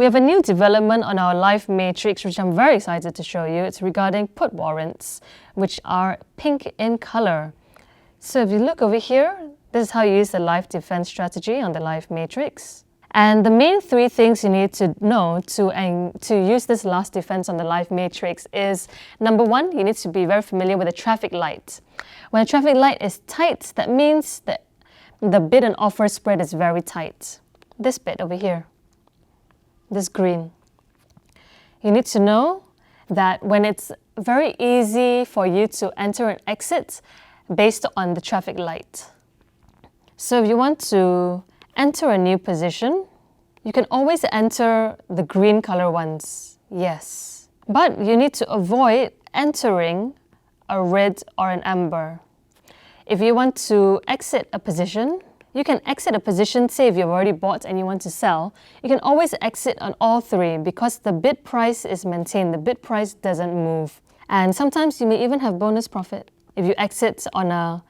We have a new development on our live matrix, which I'm very excited to show you. It's regarding put warrants, which are pink in color. So if you look over here, this is how you use the live defense strategy on the live matrix. And the main three things you need to know to use this last defense on the live matrix is, number one, you need to be very familiar with the traffic light. When a traffic light is tight, that means that the bid and offer spread is very tight. This bit over here, this green. You need to know that when it's very easy for you to enter and exit based on the traffic light. So if you want to enter a new position, you can always enter the green color ones, yes. But you need to avoid entering a red or an amber. If you want to exit a position, you can exit a position, say if you've already bought and you want to sell, you can always exit on all three because the bid price is maintained, the bid price doesn't move. And sometimes you may even have bonus profit if you exit on a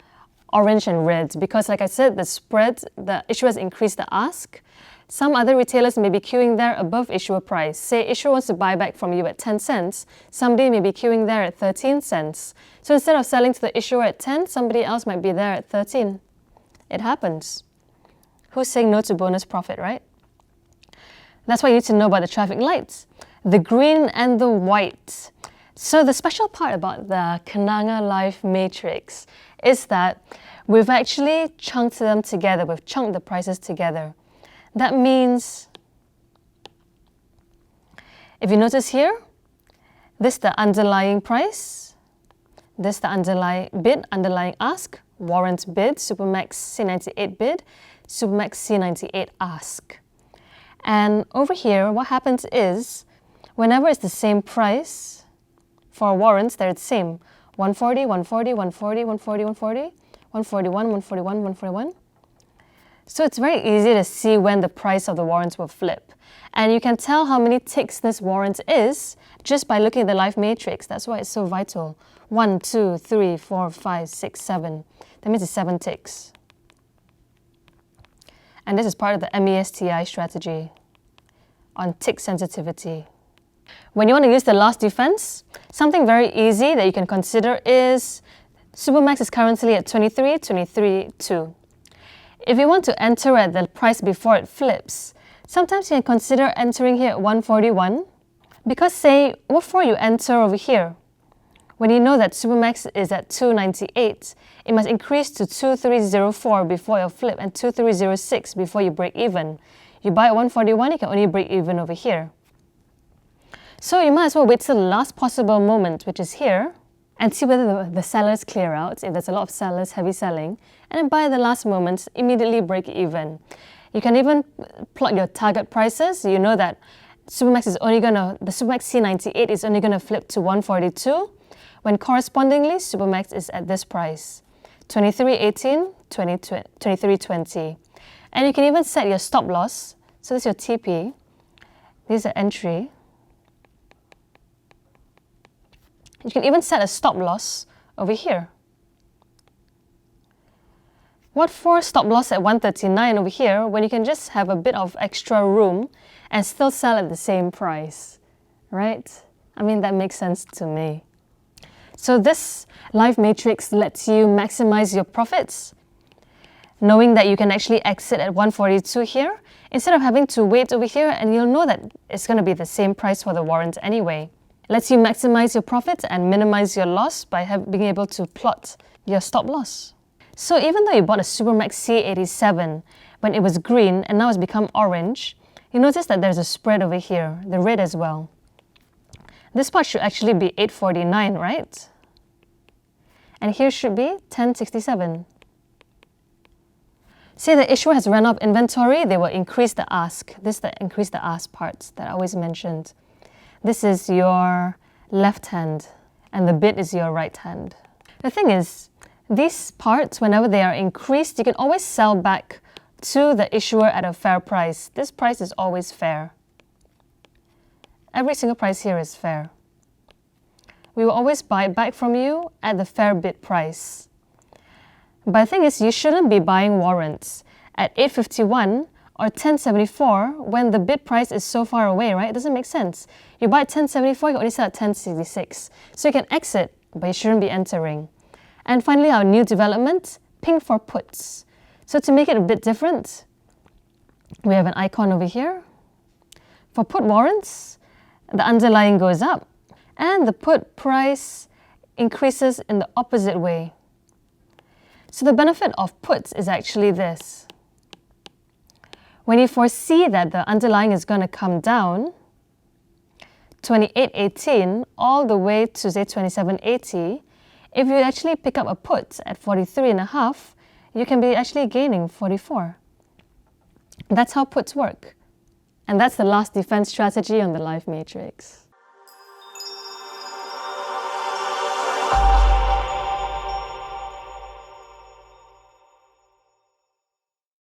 orange and red, because like I said, the spread, the issuer has increased the ask. Some other retailers may be queuing there above issuer price. Say issuer wants to buy back from you at 10 cents, somebody may be queuing there at 13 cents. So instead of selling to the issuer at 10, somebody else might be there at 13. It happens. Who's saying no to bonus profit, right? That's why you need to know about the traffic lights, the green and the white. So the special part about the Kenanga Live Matrix is that we've actually chunked them together. We've chunked the prices together. That means, if you notice here, this is the underlying price, this is the underlying bid, underlying ask, warrant bid, Supermax C98 bid, Supermax C98 ask. And over here, what happens is, whenever it's the same price, for warrants, they're the same. 140, 140, 140, 140, 140, 141, 141, 141. So it's very easy to see when the price of the warrants will flip. And you can tell how many ticks this warrant is just by looking at the live matrix. That's why it's so vital. 1, 2, 3, 4, 5, 6, 7. That means it's 7 ticks. And this is part of the MESTI strategy on tick sensitivity. When you want to use the last defense, something very easy that you can consider is Supermax is currently at 23, 23.2. If you want to enter at the price before it flips, sometimes you can consider entering here at 141, because say, what for you enter over here? When you know that Supermax is at 298, it must increase to 2304 before you flip and 2306 before you break even. You buy at 141, you can only break even over here. So you might as well wait till the last possible moment, which is here, and see whether the sellers clear out, if there's a lot of sellers heavy selling, and then buy at the last moment, immediately break even. You can even plot your target prices. You know that Supermax is only the Supermax C98 is only gonna flip to 142, when correspondingly Supermax is at this price, 23.18, 23.20. And you can even set your stop loss. So this is your TP, this is the entry. You can even set a stop loss over here. What for stop loss at 139 over here when you can just have a bit of extra room and still sell at the same price, right? I mean, that makes sense to me. So this live matrix lets you maximize your profits, knowing that you can actually exit at 142 here, instead of having to wait over here, and you'll know that it's going to be the same price for the warrant anyway. It lets you maximize your profit and minimize your loss by being able to plot your stop loss. So even though you bought a Supermax C87 when it was green and now it's become orange, you notice that there's a spread over here, the red as well. This part should actually be 849, right? And here should be 1067. Say the issuer has run out of inventory, they will increase the ask. This is the increase the ask part that I always mentioned. This is your left hand, and the bid is your right hand. The thing is, these parts, whenever they are increased, you can always sell back to the issuer at a fair price. This price is always fair. Every single price here is fair. We will always buy it back from you at the fair bid price. But the thing is, you shouldn't be buying warrants at 851 or 1074 when the bid price is so far away, right? It doesn't make sense. You buy at 1074, you only sell at 1066. So you can exit, but you shouldn't be entering. And finally, our new development, pink for puts. So to make it a bit different, we have an icon over here. For put warrants, the underlying goes up and the put price increases in the opposite way. So the benefit of puts is actually this. When you foresee that the underlying is going to come down 28.18 all the way to say 27.80, if you actually pick up a put at 43.5, you can be actually gaining 44. That's how puts work. And that's the last defense strategy on the life matrix.